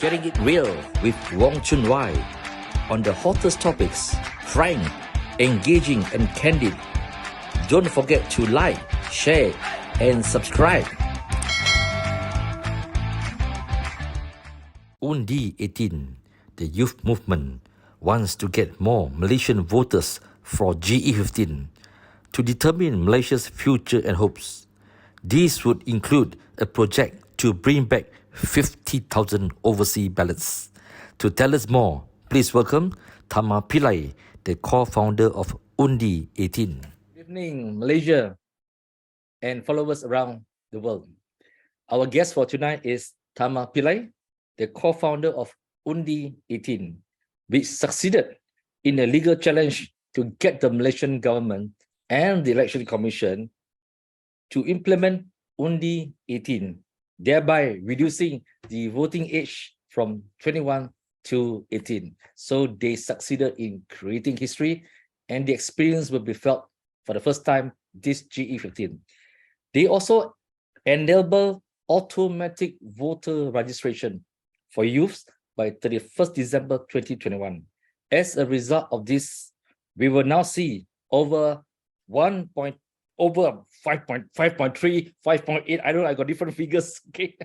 Getting it real with RealChunWai on the hottest topics, frank, engaging and candid. Don't forget to like, share and subscribe. UNDI 18, the youth movement, wants to get more Malaysian voters for GE15 to determine Malaysia's future and hopes. This would include a project to bring back 50,000 overseas ballots. To tell us more, please welcome Tharma Pillai, the co-founder of UNDI 18. Good evening, Malaysia and followers around the world. Our guest for tonight is Tharma Pillai, the co-founder of UNDI 18, which succeeded in a legal challenge to get the Malaysian government and the Election Commission to implement UNDI 18, thereby reducing the voting age from 21 to 18. So they succeeded in creating history, and the experience will be felt for the first time this GE15. They also enable automatic voter registration for youths by 31st December 2021. As a result of this, we will now see over 5.3, 5.8, I don't know, I got different figures, okay,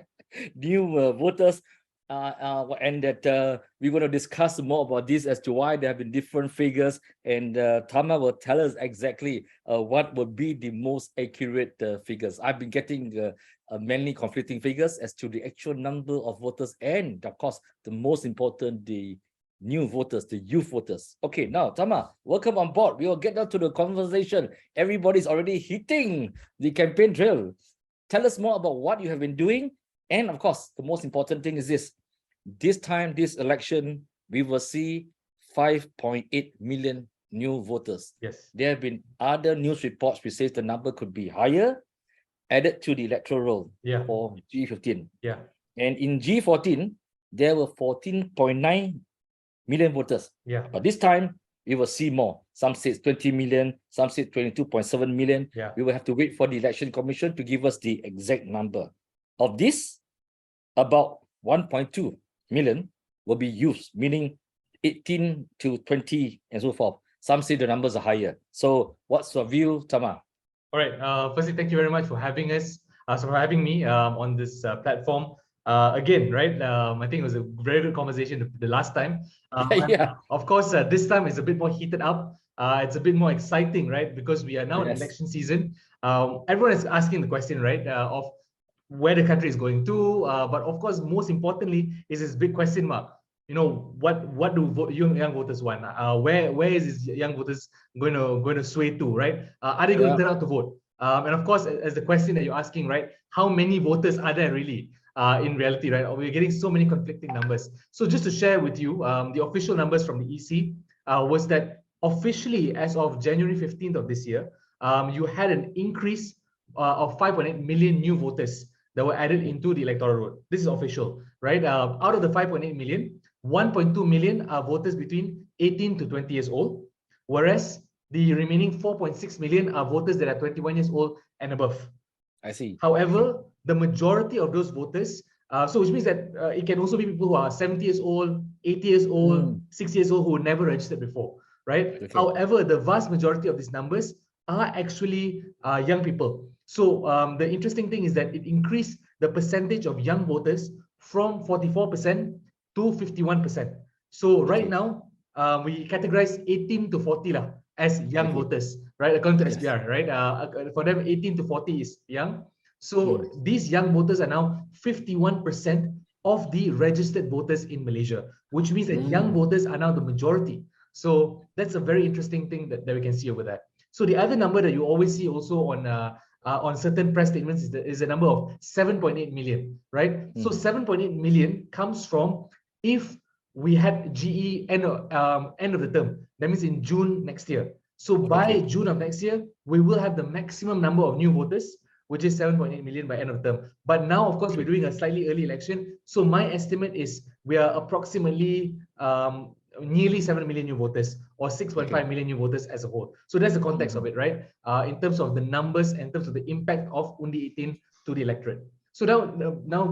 new voters, and that we're going to discuss more about this as to why there have been different figures, and Tharma will tell us exactly what would be the most accurate figures. I've been getting many conflicting figures as to the actual number of voters, and of course, the most important, the new voters, the youth voters. Okay, now Tharma, welcome on board. We will get down to the conversation. Everybody's already hitting the campaign drill. Tell us more about what you have been doing, and of course, the most important thing is this time, this election, we will see 5.8 million new voters. Yes. There have been other news reports which says the number could be higher, added to the electoral roll for G15. Yeah. And in G14, there were 14.9 million voters. Yeah. But this time, we will see more. Some say 20 million, some say 22.7 million. Yeah. We will have to wait for the Election Commission to give us the exact number. Of this, about 1.2 million will be youths, meaning 18 to 20 and so forth. Some say the numbers are higher. So what's your view, Tharma? All right. Firstly, thank you very much for having us, for having me on this platform. Again, right? I think it was a very good conversation the last time. Yeah. Of course, this time it's a bit more heated up. It's a bit more exciting, right? Because we are now in election season. Everyone is asking the question, right? Of where the country is going to, but of course, most importantly, is this big question mark. You know, what do young voters want? Where is these young voters going to sway to, right? Are they going to turn out to vote? And of course, as the question that you're asking, right? How many voters are there really in reality, right? We're getting so many conflicting numbers. So just to share with you, the official numbers from the EC was that officially, as of January 15th of this year, you had an increase of 5.8 million new voters that were added into the electoral roll. This is official, right? Out of the 5.8 million, 1.2 million are voters between 18 to 20 years old, whereas the remaining 4.6 million are voters that are 21 years old and above. I see. However, the majority of those voters, so which means that it can also be people who are 70 years old, 80 years old, 60 years old who never registered before, right? Okay. However, the vast majority of these numbers are actually young people. So the interesting thing is that it increased the percentage of young voters from 44% to 51%. So right now, we categorize 18 to 40 as young voters, right? According to SPR, right? For them, 18 to 40 is young. So these young voters are now 51% of the registered voters in Malaysia, which means that young voters are now the majority. So that's a very interesting thing that we can see over there. So the other number that you always see also on certain press statements is a number of 7.8 million, right? So 7.8 million comes from if we had GE end of the term. That means in June next year. So by June of next year, we will have the maximum number of new voters, which is 7.8 million by end of term. But now, of course, we're doing a slightly early election. So my estimate is we are approximately nearly 7 million new voters or 6.5 million new voters as a whole. So that's the context of it, right? In terms of the numbers, in terms of the impact of UNDI 18 to the electorate. So now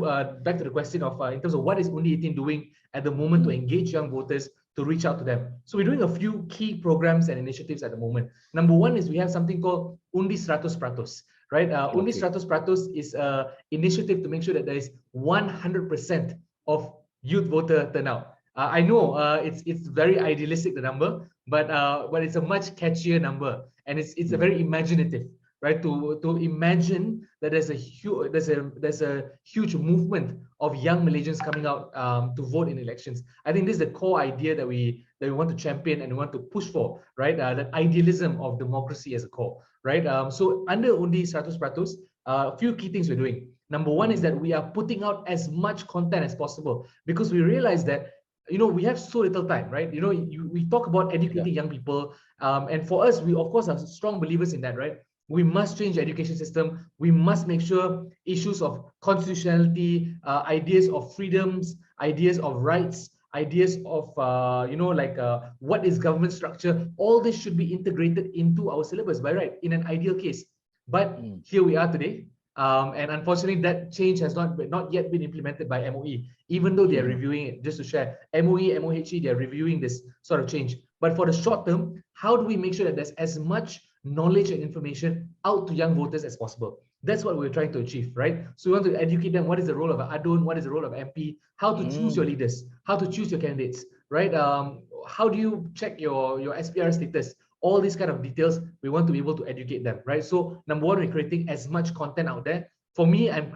back to the question of in terms of what is UNDI 18 doing at the moment to engage young voters, to reach out to them. So we're doing a few key programs and initiatives at the moment. Number one is we have something called UNDI 100%, right? UNDI 100% is an initiative to make sure that there is 100% of youth voter turnout. I know it's very idealistic, the number, but it's a much catchier number, and it's a very imaginative, right? To imagine that there's a huge movement of young Malaysians coming out to vote in elections. I think this is the core idea that we want to champion and we want to push for, right? That idealism of democracy as a core, right? So under UNDI 100%, a few key things we're doing. Number one is that we are putting out as much content as possible, because we realize that we have so little time, right? We talk about educating young people, and for us, we of course are strong believers in that, right? We must change the education system. We must make sure issues of constitutionality, ideas of freedoms, ideas of rights, ideas of what is government structure, all this should be integrated into our syllabus by right, in an ideal case. But here we are today, and unfortunately that change has not yet been implemented by MOE, even though they are reviewing it. Just to share, MOE, MOHE, they are reviewing this sort of change. But for the short term, how do we make sure that there's as much knowledge and information out to young voters as possible? That's what we're trying to achieve, right? So we want to educate them. What is the role of an ADUN? What is the role of MP? How to choose your leaders? How to choose your candidates, right? How do you check your SPR status? All these kind of details, we want to be able to educate them, right? So number one, we're creating as much content out there. For me, I'm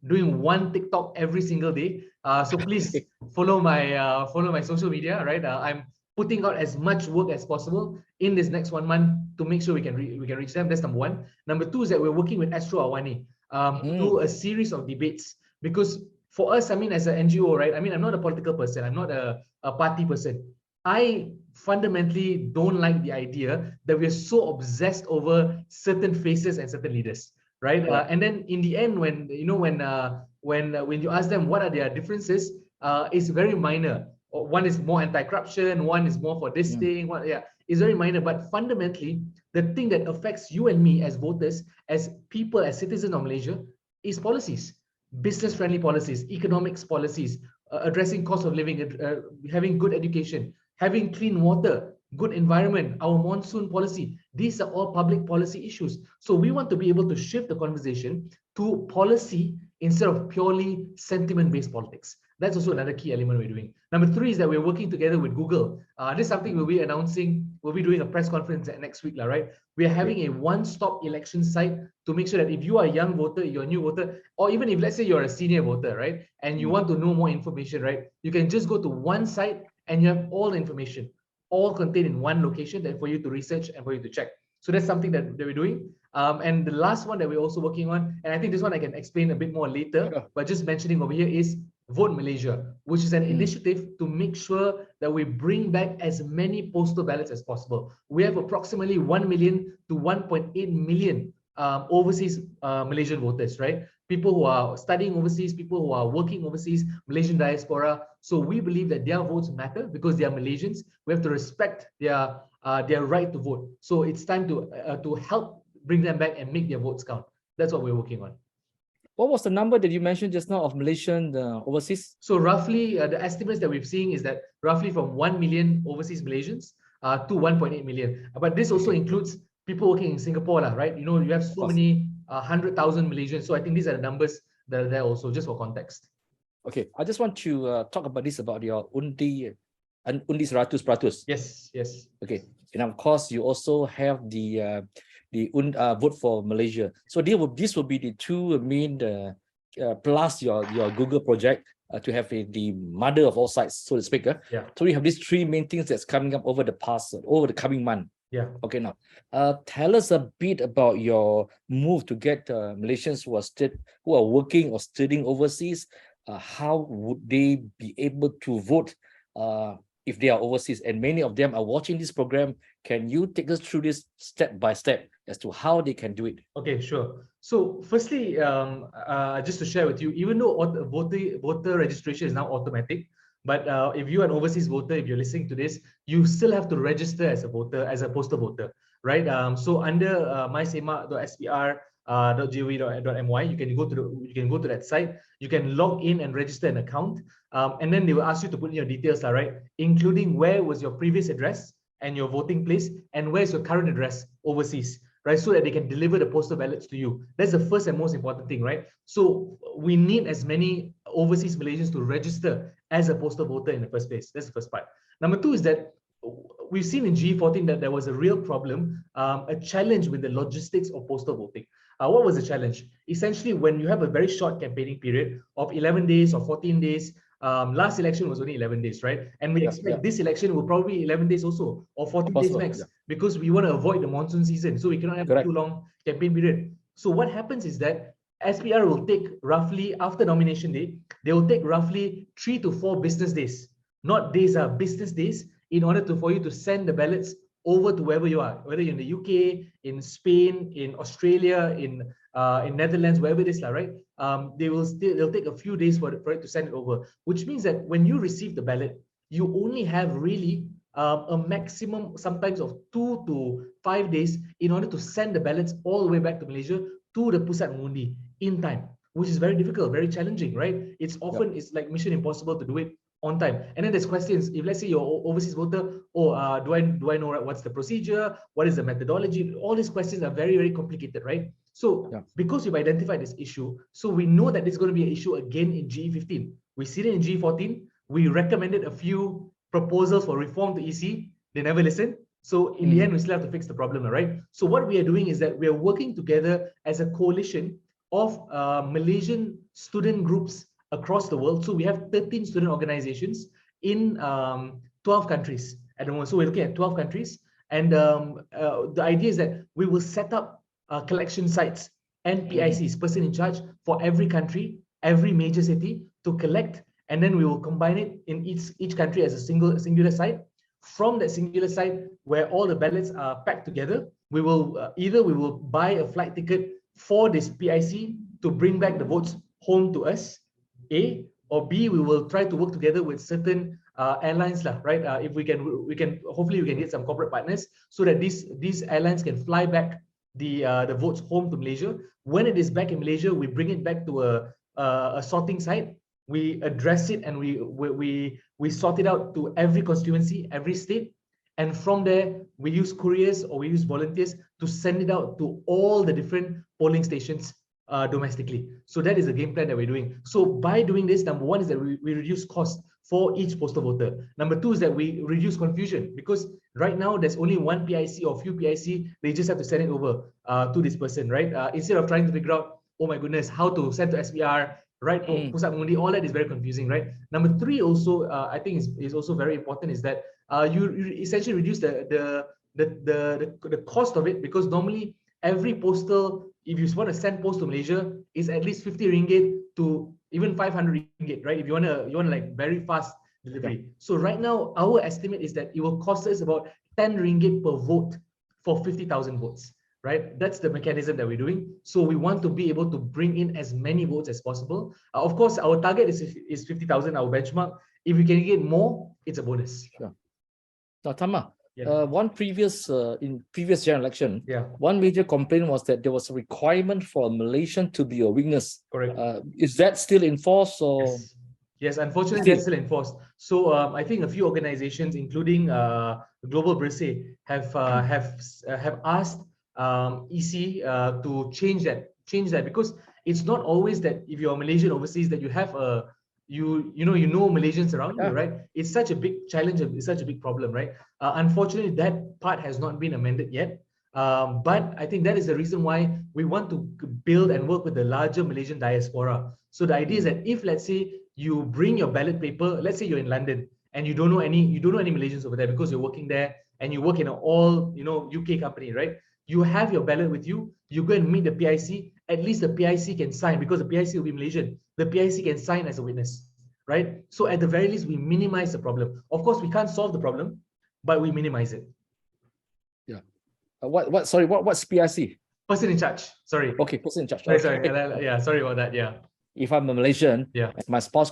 doing one TikTok every single day. So please follow my social media, right? I'm putting out as much work as possible in this next 1 month to make sure we can reach them. That's number one. Number two is that we're working with Astro Awani to do a series of debates, because for us, I mean, as an NGO, right? I mean, I'm not a political person. I'm not a party person. I fundamentally don't like the idea that we're so obsessed over certain faces and certain leaders, right? And then in the end, when you ask them what are their differences, it's very minor. One is more anti-corruption, one is more for this thing. It's very minor. But fundamentally, the thing that affects you and me as voters, as people, as citizens of Malaysia, is policies, business-friendly policies, economics policies, addressing cost of living, having good education, having clean water, good environment, our monsoon policy. These are all public policy issues. So we want to be able to shift the conversation to policy instead of purely sentiment-based politics. That's also another key element we're doing. Number three is that we're working together with Google. This is something we'll be announcing. We'll be doing a press conference next week, right? We're having a one-stop election site to make sure that if you are a young voter, you're a new voter, or even if, let's say, you're a senior voter, right? And you want to know more information, right? You can just go to one site and you have all the information, all contained in one location that for you to research and for you to check. So that's something that we're doing. And the last one that we're also working on, and I think this one I can explain a bit more later, but just mentioning over here is Vote Malaysia, which is an initiative to make sure that we bring back as many postal ballots as possible. We have approximately 1 million to 1.8 million overseas Malaysian voters, right? People who are studying overseas, people who are working overseas, Malaysian diaspora. So we believe that their votes matter because they are Malaysians. We have to respect their right to vote. So it's time to help bring them back and make their votes count. That's what we're working on. What was the number that you mentioned just now of Malaysian overseas? So roughly, the estimates that we've seen is that roughly from 1 million overseas Malaysians to 1.8 million. But this also includes people working in Singapore, right? You have so many 100,000 Malaysians. So I think these are the numbers that are there also, just for context. Okay, I just want to talk about this, about your UNDI and UNDI 100%. Yes. Okay, and of course you also have the Vote for Malaysia. So this will be the two main plus your Google project to have the mother of all sites, so to speak. So we have these three main things that's coming up over the coming month. Okay, now tell us a bit about your move to get Malaysians who are working or studying overseas. How would they be able to vote if they are overseas? And many of them are watching this program. Can you take us through this step by step as to how they can do it? Okay, sure. So firstly, just to share with you, even though voter registration is now automatic, but if you're an overseas voter, if you're listening to this, you still have to register as a voter, as a postal voter, right? So under mySEMA.SPR, .gov.my. You can go to that site. You can log in and register an account, and then they will ask you to put in your details, right? Including where was your previous address and your voting place, and where's your current address overseas, right? So that they can deliver the postal ballots to you. That's the first and most important thing, right? So we need as many overseas Malaysians to register as a postal voter in the first place. That's the first part. Number two is that we've seen in G14 that there was a real problem, a challenge with the logistics of postal voting. What was the challenge? Essentially, when you have a very short campaigning period of 11 days or 14 days, last election was only 11 days, right? And we expect this election will probably be 11 days also, or 14 days max, because we want to avoid the monsoon season. So we cannot have a too long campaign period. So what happens is that SPR will take roughly, after nomination day, they will take roughly 3 to 4 business days, not days, business days, in order for you to send the ballots over to wherever you are, whether you're in the UK, in Spain, in Australia, in Netherlands, wherever it is, right? They'll take a few days for it to send it over, which means that when you receive the ballot, you only have really a maximum sometimes of 2 to 5 days in order to send the ballots all the way back to Malaysia to the Pusat Mengundi in time, which is very difficult, very challenging, right? It's often it's like mission impossible to do it on time. And then there's questions. If let's say you're overseas voter, do I know what's the procedure? What is the methodology? All these questions are very, very complicated, right? So because we've identified this issue, so we know that there's going to be an issue again in GE15. We see it in GE14. We recommended a few proposals for reform to EC. They never listened. So in the end, we still have to fix the problem, right? So what we are doing is that we are working together as a coalition of Malaysian student groups across the world. So we have 13 student organizations in 12 countries at the moment. So we're looking at 12 countries. And the idea is that we will set up collection sites and PICs, person in charge, for every country, every major city to collect. And then we will combine it in each country as a singular site. From that singular site where all the ballots are packed together, we will either we will buy a flight ticket for this PIC to bring back the votes home to us, A, or B, we will try to work together with certain airlines, right? If we can hopefully we can get some corporate partners so that these airlines can fly back the votes home to Malaysia. When it is back in Malaysia, we bring it back to a sorting site. We address it and we sort it out to every constituency, every state, and from there we use couriers or we use volunteers to send it out to all the different polling stations domestically. So that is the game plan that we're doing. So by doing this, number one is that we reduce cost for each postal voter. Number two is that we reduce confusion, because right now there's only one PIC or few PIC. They just have to send it over to this person, right? Instead of trying to figure out, oh my goodness, how to send to SPR, right? Pusat Mengundi, all that is very confusing, right? Number three also, I think is also very important, is that you essentially reduce the cost of it, because normally every postal, if you want to send post to Malaysia, is at least 50 ringgit to even 500 ringgit, right? If you want to like very fast delivery. So right now, our estimate is that it will cost us about 10 ringgit per vote for 50,000 votes, right? That's the mechanism that we're doing. So we want to be able to bring in as many votes as possible. Of course, our target is 50,000, our benchmark. If we can get more, it's a bonus. Sure. Now, Tharma, in previous general election, one major complaint was that there was a requirement for a Malaysian to be a witness. Correct. Is that still in force, or? Yes, unfortunately, that's still enforced. So I think a few organizations, including Global Bersih, have asked EC to change that, because it's not always that if you're Malaysian overseas that you have a you know Malaysians around you, right? It's such a big challenge, it's such a big problem, right? Unfortunately, that part has not been amended yet. But I think that is the reason why we want to build and work with the larger Malaysian diaspora. So the idea is that if, let's say, you bring your ballot paper, let's say you're in London and you don't know any Malaysians over there because you're working there and you work in an all UK company, right? You have your ballot with you, you go and meet the PIC, at least the PIC can sign, because the PIC will be Malaysian. The PIC can sign as a witness, right? So at the very least, we minimize the problem. Of course, we can't solve the problem, but we minimize it. Yeah. What's PIC? Person in charge. Sorry. Okay, person in charge. Sorry. Yeah, sorry about that. Yeah. If I'm a Malaysian, my spouse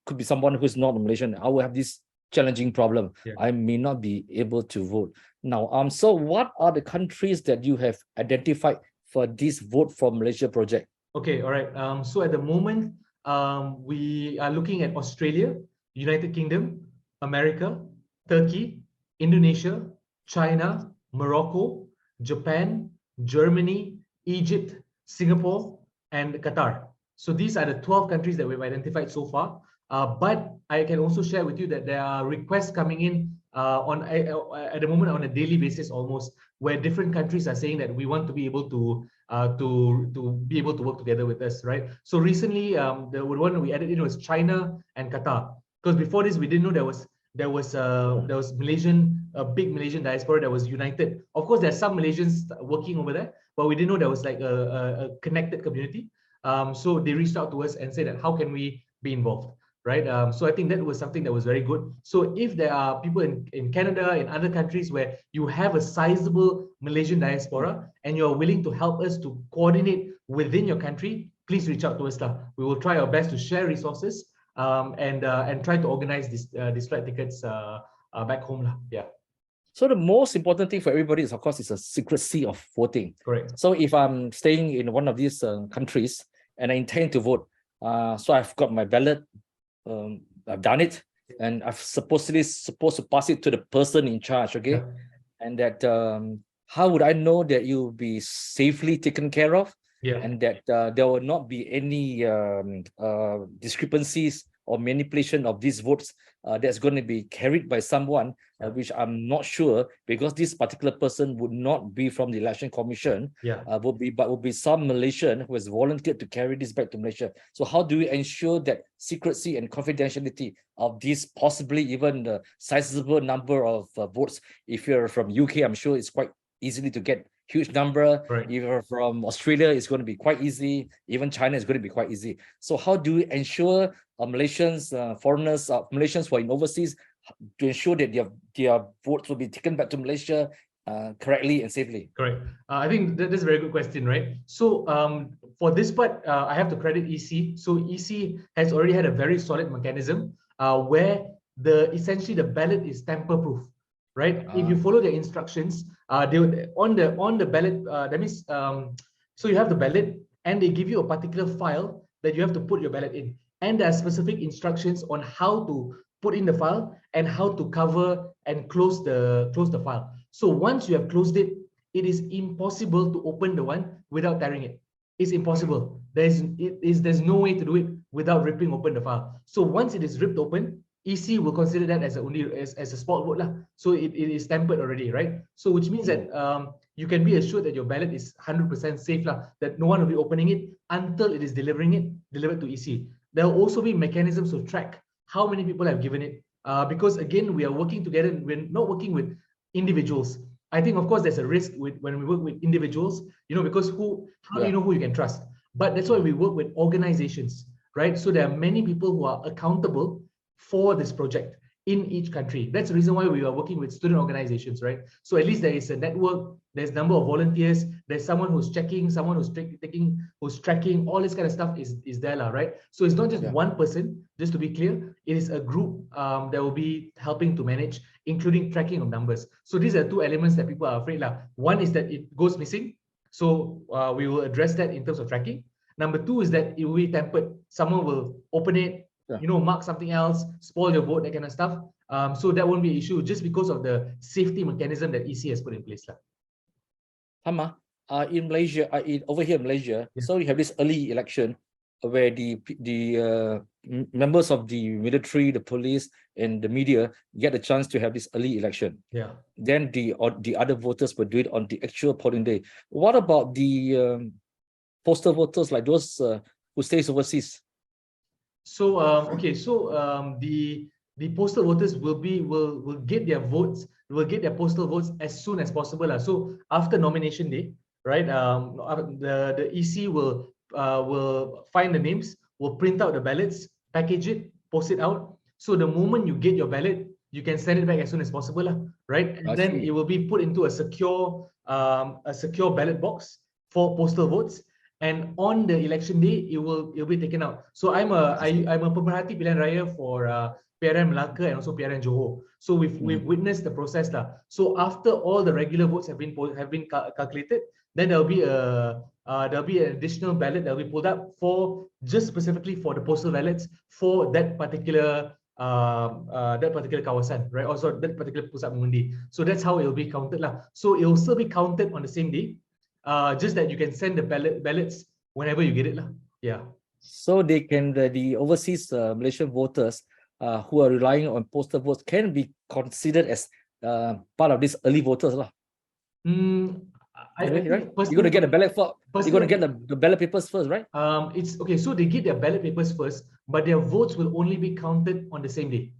could be someone who's not a Malaysian, I will have this challenging problem. I may not be able to vote. Now, so what are the countries that you have identified for this Vote for Malaysia project? Okay, all right. So at the moment, we are looking at Australia, United Kingdom, America, Turkey, Indonesia, China, Morocco, Japan, Germany, Egypt, Singapore, and Qatar. So these are the 12 countries that we've identified so far. But I can also share with you that there are requests coming in at the moment on a daily basis almost, where different countries are saying that we want to be able to be able to work together with us, right? So recently, the one we added in was China and Qatar, because before this we didn't know there was a big Malaysian diaspora that was united. Of course, there's some Malaysians working over there, but we didn't know there was like a connected community. So they reached out to us and said that how can we be involved, right? So I think that was something that was very good. So if there are people in Canada, in other countries where you have a sizable Malaysian diaspora and you're willing to help us to coordinate within your country, please reach out to us. We will try our best to share resources and try to organize these flight tickets back home. Yeah. So the most important thing for everybody is, of course, is a secrecy of voting. Correct. So if I'm staying in one of these countries and I intend to vote, so I've got my ballot, I've done it, and I've supposed to pass it to the person in charge, okay? Yeah. And that how would I know that you'll be safely taken care of? Yeah. And that there will not be any discrepancies or manipulation of these votes that's going to be carried by someone, which I'm not sure, because this particular person would not be from the Election Commission, would be some Malaysian who has volunteered to carry this back to Malaysia. So how do we ensure that secrecy and confidentiality of this possibly even the sizable number of votes? If you're from UK, I'm sure it's quite easily to get huge number. Right. If you're from Australia, it's going to be quite easy. Even China is going to be quite easy. So how do we ensure Malaysians, foreigners, Malaysians who are in overseas, to ensure that their votes will be taken back to Malaysia correctly and safely? Correct. I think that's a very good question, right? So for this part, I have to credit EC. So EC has already had a very solid mechanism where essentially the ballot is tamper-proof, right? If you follow the instructions, they would, on the ballot, that means so you have the ballot and they give you a particular file that you have to put your ballot in, and there are specific instructions on how to put in the file and how to cover and close the file. So once you have closed it, it is impossible to open the one without tearing it. It's impossible. There's no way to do it without ripping open the file. So once it is ripped open, EC will consider that as a spot vote lah. So it is tampered already, right? So which means that you can be assured that your ballot is 100% safe lah, that no one will be opening it until it is delivered to EC. There will also be mechanisms to track how many people have given it, because again, we are working together. We're not working with individuals. I think, of course, there's a risk when we work with individuals, because how do you know who you can trust? But that's why we work with organizations, right? So there are many people who are accountable for this project in each country. That's the reason why we are working with student organizations, right? So at least there is a network, there's a number of volunteers, there's someone who's checking, someone who's tracking, all this kind of stuff is there, right? So it's not just one person, just to be clear, it is a group that will be helping to manage, including tracking of numbers. So these are two elements that people are afraid of. One is that it goes missing. So we will address that in terms of tracking. Number two is that it will be tampered. Someone will open it, mark something else, spoil your vote, that kind of stuff. So that won't be an issue just because of the safety mechanism that EC has put in place. Tharma, in Malaysia, over here in Malaysia, so you have this early election where the members of the military, the police, and the media get a chance to have this early election. Then the other voters will do it on the actual polling day. What about the postal voters, like those who stays overseas? So the postal voters will get their votes, will get their postal votes as soon as possible. So after nomination day, right? The EC will find the names, will print out the ballots, package it, post it out. So the moment you get your ballot, you can send it back as soon as possible, right? And then it will be put into a secure ballot box for postal votes. And on the election day, it will be taken out. So I'm a pemerhati pilihan raya for PRN Melaka and also PRN Johor. So we've witnessed the process. So after all the regular votes have been calculated, then there'll be an additional ballot that'll be pulled up for just specifically for the postal ballots for that particular kawasan, right? Also that particular pusat mengundi. So that's how it'll be counted lah. So it'll still be counted on the same day, just that you can send the ballots whenever you get it lah. Yeah. So they can the overseas Malaysian voters who are relying on postal votes can be considered as part of these early voters lah. Right? You're gonna get the ballot for. You're gonna get the ballot papers first, right? It's okay. So they get their ballot papers first, but their votes will only be counted on the same day.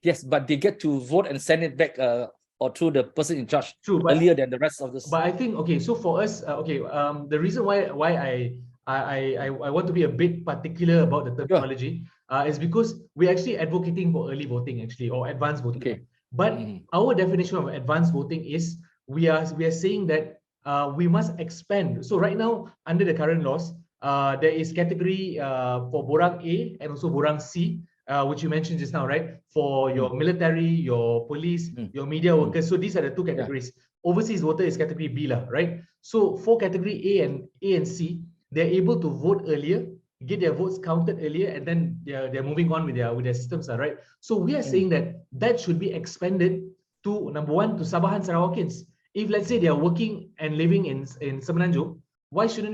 Yes, but they get to vote and send it back or through the person in charge. True, earlier than the rest of this. But I think okay. So for us, the reason why I want to be a bit particular about the terminology is because we're actually advocating for early voting actually, or advanced voting. Okay. But our definition of advanced voting is we are saying that we must expand. So right now, under the current laws, there is category for Borang A and also Borang C, which you mentioned just now, right? For your military, your police, your media workers. So these are the two categories. Overseas voter is category B lah, right? So for category A and C, they're able to vote earlier, get their votes counted earlier, and then they're moving on with their systems, right? So we are saying that should be expanded to, number one, to Sabahan Sarawakians. If let's say they are working and living in Semenanjung, why should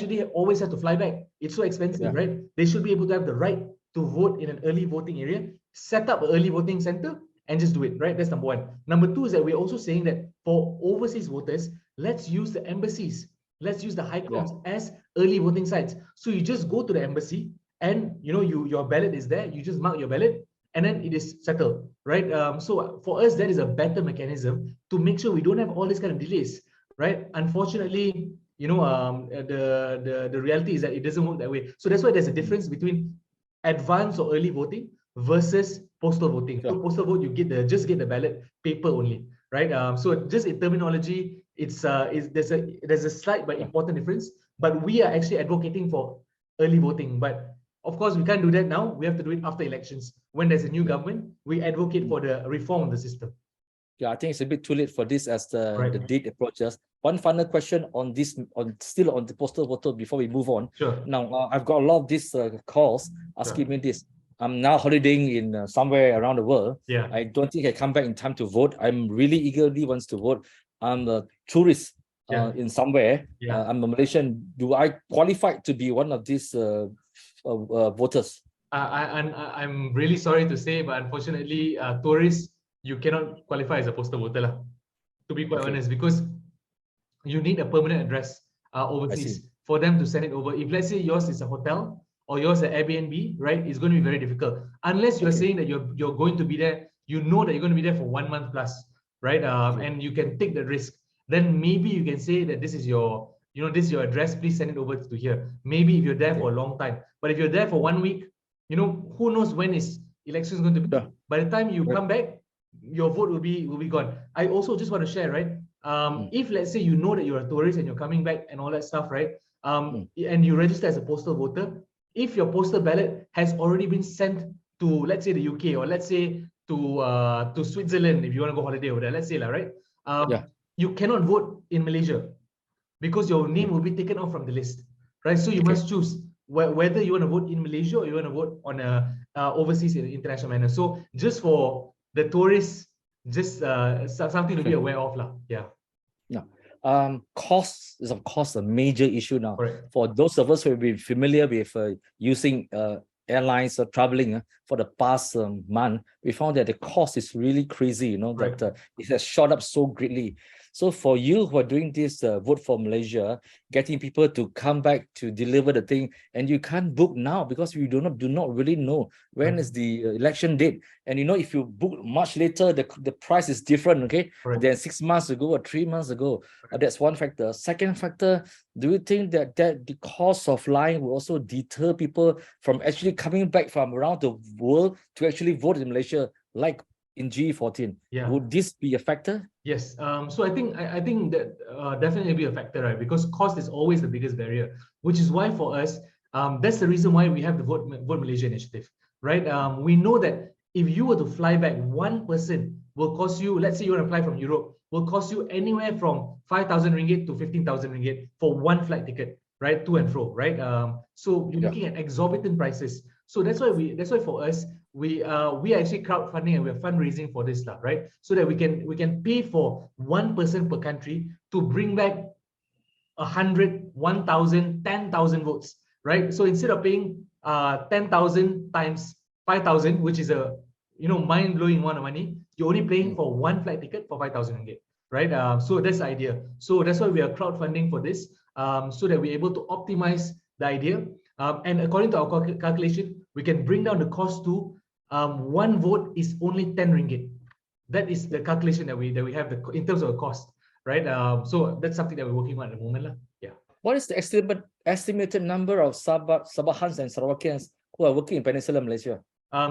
they always have to fly back? It's so expensive, right? They should be able to have the right to vote in an early voting area, set up an early voting center, and just do it, right? That's number one. Number two is that we're also saying that for overseas voters, let's use the embassies, let's use the high coms as early voting sites. So you just go to the embassy and your ballot is there, you just mark your ballot, and then it is settled, right? So for us, that is a better mechanism to make sure we don't have all these kind of delays, right? Unfortunately, the reality is that it doesn't work that way. So that's why there's a difference between advanced or early voting versus postal voting. So postal vote, you just get the ballot paper only, right? So just in terminology, there's a slight but important difference. But we are actually advocating for early voting. But of course, we can't do that now. We have to do it after elections. When there's a new government, we advocate for the reform of the system. Yeah, I think it's a bit too late for this as the date approaches. One final question on this, still on the postal voter before we move on. Sure. Now, I've got a lot of these calls asking me this. I'm now holidaying in somewhere around the world. Yeah. I don't think I come back in time to vote. I'm really eagerly wants to vote. I'm a tourist in somewhere. I'm a Malaysian. Do I qualify to be one of these voters? I'm really sorry to say, but unfortunately, tourists, you cannot qualify as a postal voter, to be quite honest, because you need a permanent address overseas for them to send it over. If let's say yours is a hotel or yours is an Airbnb, right, it's going to be very difficult. Unless you're saying that you're going to be there, you know that you're going to be there for 1 month plus, right? And you can take the risk. Then maybe you can say that this is your address, please send it over to here. Maybe if you're there for a long time. But if you're there for 1 week, who knows when is elections going to be. By the time you come back, your vote will be gone. I also just want to share, right? If let's say you know that you're a tourist and you're coming back and all that stuff, right? And you register as a postal voter, if your postal ballot has already been sent to, let's say, the UK, or let's say to Switzerland, if you want to go holiday over there, let's say, right? You cannot vote in Malaysia because your name will be taken off from the list, right? So you must choose whether you want to vote in Malaysia or you want to vote on a overseas in international manner. So just for the tourists, just something to be aware of, lah. Yeah. Cost is of course a major issue now. Correct. For those of us who have been familiar with using airlines or traveling for the past month, we found that the cost is really crazy, that it has shot up so greatly. So for you who are doing this Vote for Malaysia, getting people to come back to deliver the thing, and you can't book now because you do not really know when is the election date. And if you book much later, the price is different, than 6 months ago or 3 months ago. That's one factor. Second factor, do you think that the cost of flying will also deter people from actually coming back from around the world to actually vote in Malaysia, like in GE14? Would this be a factor? Yes. So I think that definitely be a factor, right? Because cost is always the biggest barrier, which is why for us, that's the reason why we have the Vote Malaysia initiative, right? We know that if you were to fly back, one person will cost you, let's say you want to fly from Europe, will cost you anywhere from 5,000 ringgit to 15,000 ringgit for one flight ticket, right? To and fro, right? So you're looking at exorbitant prices. So that's why for us, we are actually crowdfunding and we're fundraising for this stuff, right? So that we can pay for one person per country to bring back 100, 1,000, 10,000 votes, right? So instead of paying 10,000 times 5,000, which is a mind-blowing amount of money, you're only paying for one flight ticket for 5,000 ringgit, right? So that's the idea. So that's why we are crowdfunding for this, so that we're able to optimize the idea. And according to our calculation, we can bring down the cost to one vote is only 10 ringgit. That is the calculation that we have in terms of the cost, right? So that's something that we're working on at the moment. Yeah. What is the estimated number of Sabahans and Sarawakians who are working in Peninsular Malaysia?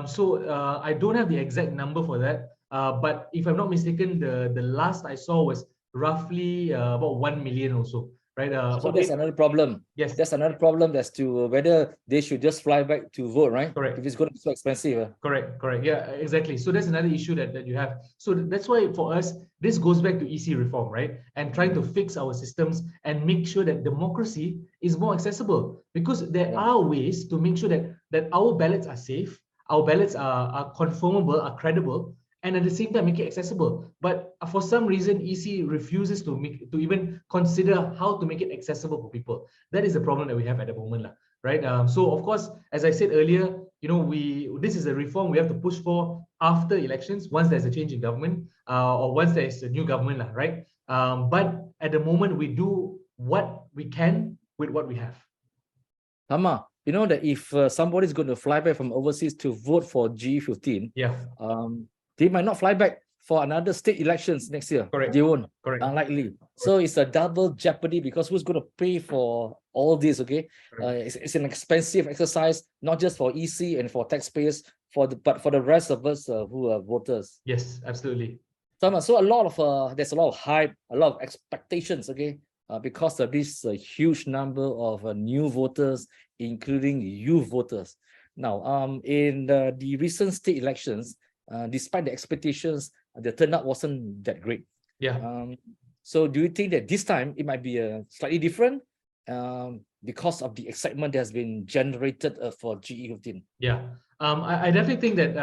So I don't have the exact number for that, but if I'm not mistaken, the last I saw was roughly about 1 million or so, right? So that's another problem. Yes, that's another problem as to whether they should just fly back to vote, right? Correct. If it's going to be so expensive. Correct. Yeah, exactly. So that's another issue that you have. So that's why for us, this goes back to EC reform, right? And trying to fix our systems and make sure that democracy is more accessible, because there are ways to make sure that our ballots are safe, our ballots are conformable, are credible, and at the same time make it accessible. But for some reason, EC refuses to even consider how to make it accessible for people. That is the problem that we have at the moment, right? So of course, as I said earlier, this is a reform we have to push for after elections, once there's a change in government, or once there's a new government, right? But at the moment, we do what we can with what we have. Tharma, you know that if somebody's going to fly back from overseas to vote for G15, they might not fly back for another state elections next year. Correct. They won't. Correct. Unlikely. Correct. So it's a double jeopardy, because who's going to pay for all this? Okay, it's an expensive exercise, not just for EC and for taxpayers, but for the rest of us who are voters. Yes, absolutely. So there's a lot of hype, a lot of expectations. Okay, because of this huge number of new voters, including youth voters. Now, in the recent state elections, despite the expectations, the turnout wasn't that great. Yeah. So do you think that this time it might be slightly different because of the excitement that has been generated for GE15? Yeah. I definitely think that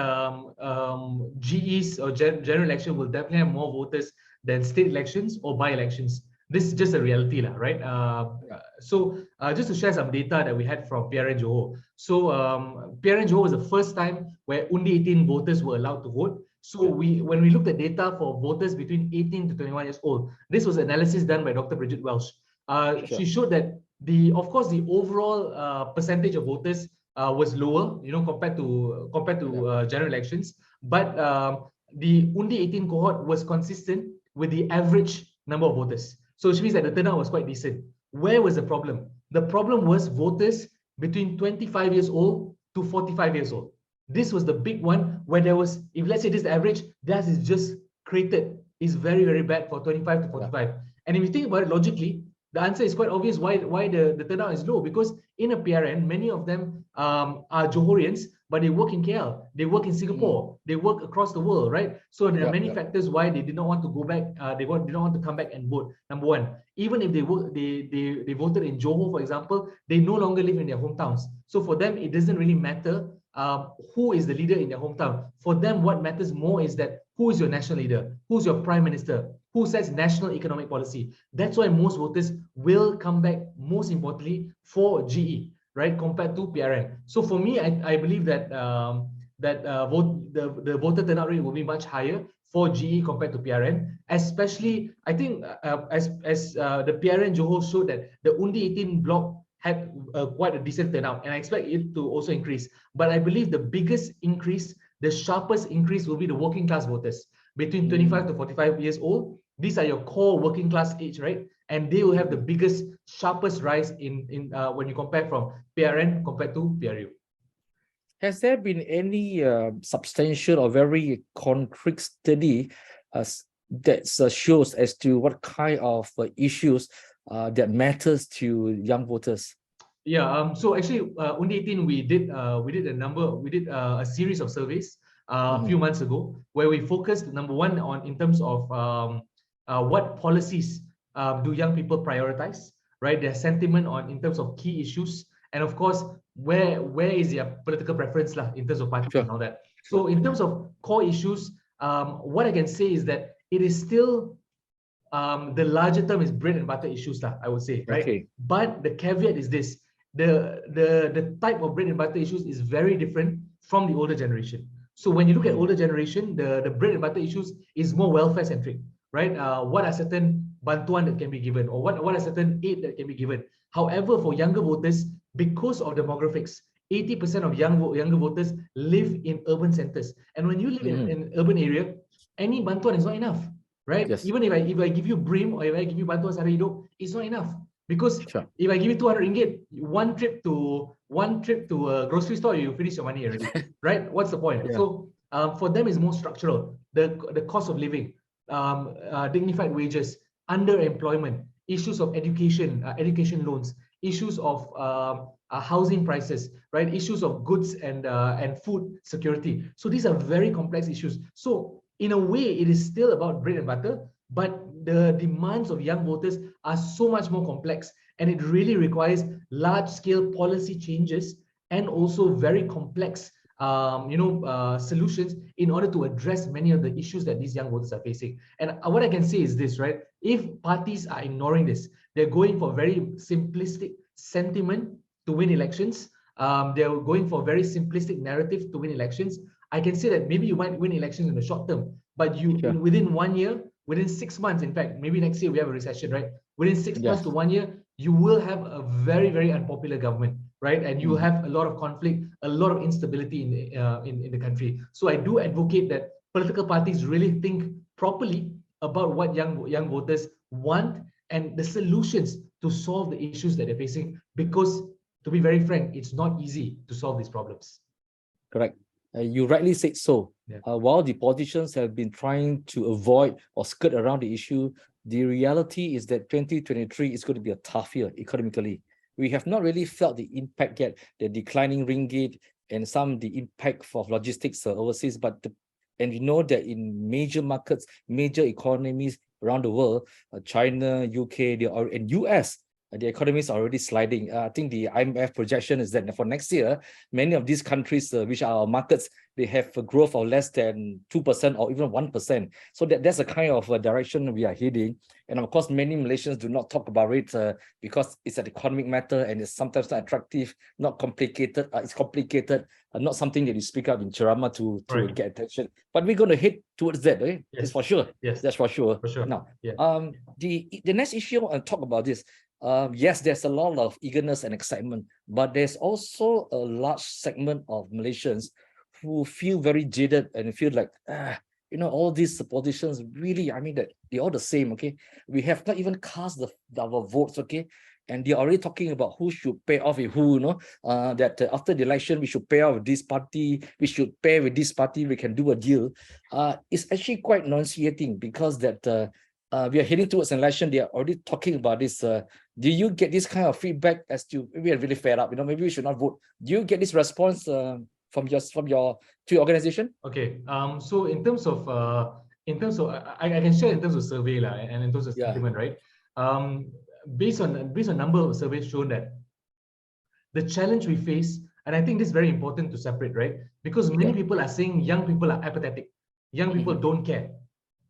GEs or general election will definitely have more voters than state elections or by-elections. This is just a reality, right? So just to share some data that we had from PRN Johor. So PRN Johor was the first time where UNDI 18 voters were allowed to vote. So when we looked at data for voters between 18 to 21 years old, this was analysis done by Dr. Bridget Welsh. She showed that of course the overall percentage of voters was lower, compared to general elections, but the UNDI 18 cohort was consistent with the average number of voters. So which means that the turnout was quite decent. Where was the problem? The problem was voters between 25 years old to 45 years old. This was the big one where there was, if let's say this is the average, that is just created, is very, very bad for 25 to 45. And if you think about it logically, the answer is quite obvious why the turnout is low, because in a PRN, many of them are Johorians, but they work in KL, they work in Singapore, they work across the world, right? So there are many factors why they did not want to go back, they did not want to come back and vote. Number one, even if they voted in Johor, for example, they no longer live in their hometowns. So for them, it doesn't really matter who is the leader in their hometown. For them, what matters more is that who is your national leader, who's your prime minister, who sets national economic policy. That's why most voters will come back, most importantly, for GE, right, compared to PRN. So for me, I believe that the voter turnout rate will be much higher for GE compared to PRN, especially I think as the PRN Johor showed that the UNDI 18 block had quite a decent turnout, and I expect it to also increase. But I believe the biggest increase, the sharpest increase, will be the working class voters between 25 to 45 years old. These are your core working class age, right? And they will have the biggest, sharpest rise in when you compare from PRN compared to PRU. Has there been any substantial or very concrete study that shows as to what kind of issues that matters to young voters? Yeah. So actually, UNDI 18, we did a series of surveys a few months ago, where we focused, number one, on in terms of what policies do young people prioritize, right? Their sentiment on in terms of key issues, and of course, where is their political preference in terms of parties and all that. So in terms of core issues, what I can say is that it is still the larger term is bread and butter issues, I would say, right? Okay. But the caveat is this: the type of bread and butter issues is very different from the older generation. So when you look at older generation, the bread and butter issues is more welfare centric, right? What are certain bantuan that can be given, or what are certain aid that can be given? However, for younger voters, because of demographics, 80% of younger voters live in urban centers, and when you live in an urban area, any bantuan is not enough, right? Yes. Even if I give you BRIM, or if I give you bantuan sara hidup, it's not enough, because if I give you 200 ringgit, one trip to a grocery store, you finish your money already, right? What's the point? So for them, it's more structural. The cost of living, dignified wages, underemployment, issues of education loans, issues of housing prices, right? Issues of goods and food security. So these are very complex issues. So in a way, it is still about bread and butter, but the demands of young voters are so much more complex, and it really requires large-scale policy changes and also very complex solutions in order to address many of the issues that these young voters are facing. And what I can say is this, right? If parties are ignoring this, they're going for very simplistic sentiment to win elections. They're going for very simplistic narrative to win elections. I can say that maybe you might win elections in the short term, but within 1 year, within 6 months, in fact, maybe next year we have a recession, right? Within 6 months to 1 year, you will have a very, very unpopular government, right? And you will have a lot of conflict, a lot of instability in the country. So I do advocate that political parties really think properly about what young voters want and the solutions to solve the issues that they're facing, because to be very frank, it's not easy to solve these problems. Correct. You rightly said so. While the politicians have been trying to avoid or skirt around the issue, the reality is that 2023 is going to be a tough year economically. We have not really felt the impact yet, the declining ringgit and the impact for logistics overseas. And we know that in major markets, major economies around the world, China, UK, and US, the economies are already sliding. I think the IMF projection is that for next year, many of these countries, which are our markets, they have a growth of less than 2% or even 1%. So that's a kind of direction we are heading. And of course, many Malaysians do not talk about it because it's an economic matter and it's sometimes not attractive, not complicated. It's complicated, not something that you speak up in ceramah to get attention. But we're going to head towards that, right? Yes. It's for sure. Yes, that's for sure. For sure. Now, the next issue I want to talk about this. Yes, there's a lot of eagerness and excitement, but there's also a large segment of Malaysians who feel very jaded and feel like, all these politicians really, that they're all the same, okay? We have not even cast our votes, okay? And they're already talking about who should pair off with who, that after the election, we should pair off with this party, we should pair with this party, we can do a deal. It's actually quite nauseating because that we are heading towards an election. They are already talking about this. Do you get this kind of feedback as to maybe are really fed up? Maybe we should not vote. Do you get this response from your organization? Okay. So in terms of I can share in terms of survey and in terms of sentiment, right? Based on a number of surveys shown that the challenge we face, and I think this is very important to separate, right? Because many people are saying young people are apathetic, young people don't care.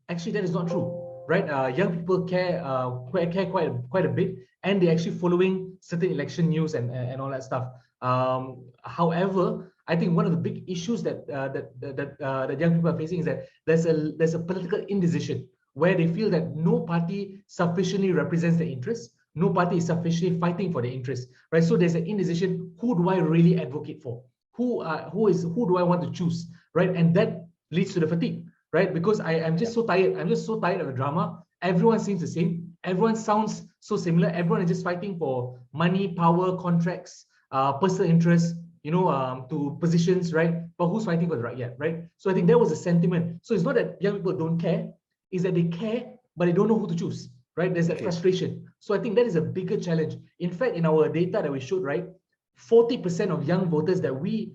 Actually, that is not true. Right, young people care quite a bit, and they're actually following certain election news and all that stuff. However, I think one of the big issues that young people are facing is that there's a political indecision where they feel that no party sufficiently represents their interests, no party is sufficiently fighting for their interests. Right, so there's an indecision. Who do I really advocate for? Who do I want to choose? Right, and that leads to the fatigue. Right, because I'm just so tired. I'm just so tired of the drama. Everyone seems the same. Everyone sounds so similar. Everyone is just fighting for money, power, contracts, personal interests, to positions, right? But who's fighting for the right yet, right? So I think that was a sentiment. So it's not that young people don't care, it's that they care, but they don't know who to choose, right? There's that frustration. So I think that is a bigger challenge. In fact, in our data that we showed, right, 40% of young voters that we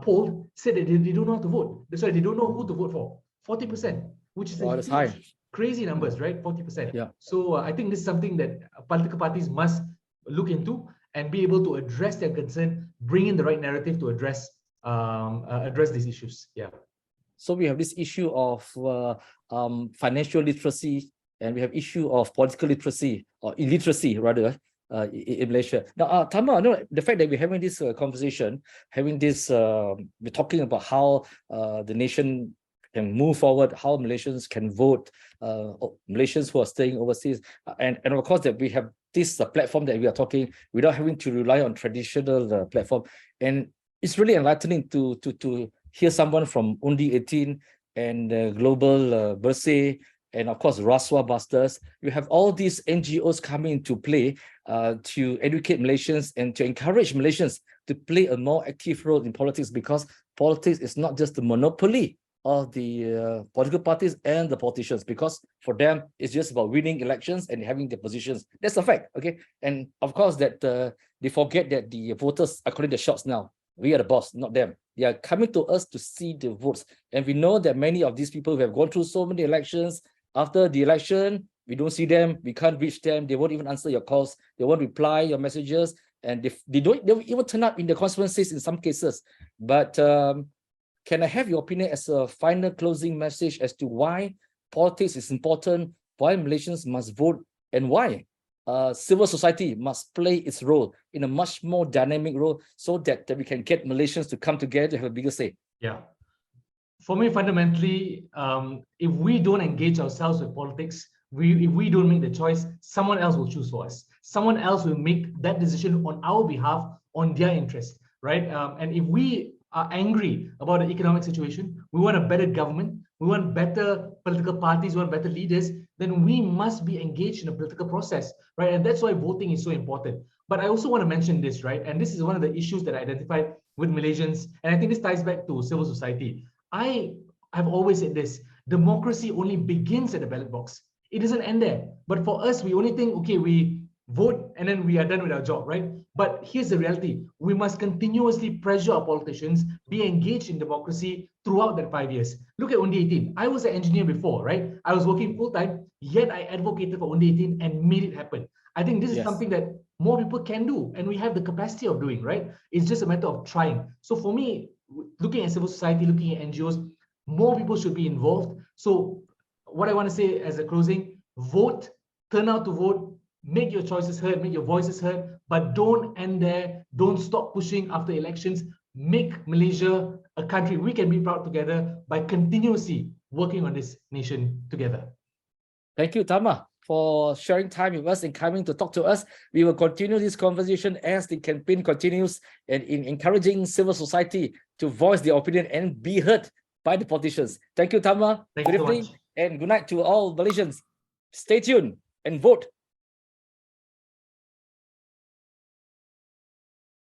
polled said that they don't know how to vote. That's why they don't know who to vote for. 40%, which is that's high. Crazy numbers, right? 40%. Yeah. So I think this is something that political parties must look into and be able to address their concern, bring in the right narrative to address these issues. Yeah. So we have this issue of financial literacy, and we have issue of political literacy, or illiteracy rather, in Malaysia. Now, Tharma, the fact that we're having this conversation, we're talking about how the nation can move forward, how Malaysians can vote, Malaysians who are staying overseas, and of course that we have this platform that we are talking without having to rely on traditional platform. And it's really enlightening to hear someone from UNDI 18 and Global Bersih, and of course Rasuah Busters. You have all these NGOs coming into play to educate Malaysians and to encourage Malaysians to play a more active role in politics, because politics is not just the monopoly of the political parties and the politicians, because for them it's just about winning elections and having their positions. That's a fact, okay? And of course that they forget that the voters are calling the shots now. We are the boss, not them. They are coming to us to see the votes. And we know that many of these people who have gone through so many elections, after the election, we don't see them, we can't reach them, they won't even answer your calls, they won't reply your messages, and they don't even turn up in the constituencies in some cases. But can I have your opinion as a final closing message as to why politics is important, why Malaysians must vote, and why civil society must play its role in a much more dynamic role, so that we can get Malaysians to come together to have a bigger say? Yeah. For me, fundamentally, if we don't engage ourselves with politics, if we don't make the choice, someone else will choose for us. Someone else will make that decision on our behalf, on their interest, right? And if we are angry about the economic situation, we want a better government, we want better political parties, we want better leaders, then we must be engaged in the political process, right? And that's why voting is so important. But I also want to mention this, right? And this is one of the issues that I identified with Malaysians, and I think this ties back to civil society. I have always said this: democracy only begins at the ballot box. It doesn't end there. But for us, we only think, okay, we vote and then we are done with our job, right? But here's the reality: we must continuously pressure our politicians, be engaged in democracy throughout that 5 years. Look at UNDI 18. I was an engineer before, right? I was working full-time, yet I advocated for UNDI 18 and made it happen. I think this is something that more people can do, and we have the capacity of doing, right? It's just a matter of trying. So for me, looking at civil society, looking at NGOs, more people should be involved. So what I want to say as a closing: vote, turn out to vote, make your choices heard, make your voices heard, but don't end there. Don't stop pushing after elections. Make Malaysia a country we can be proud together by continuously working on this nation together. Thank you, Tharma, for sharing time with us and coming to talk to us. We will continue this conversation as the campaign continues, and in encouraging civil society to voice their opinion and be heard by the politicians. Thank you, Tharma. Thank you so much. And good night to all Malaysians. Stay tuned and vote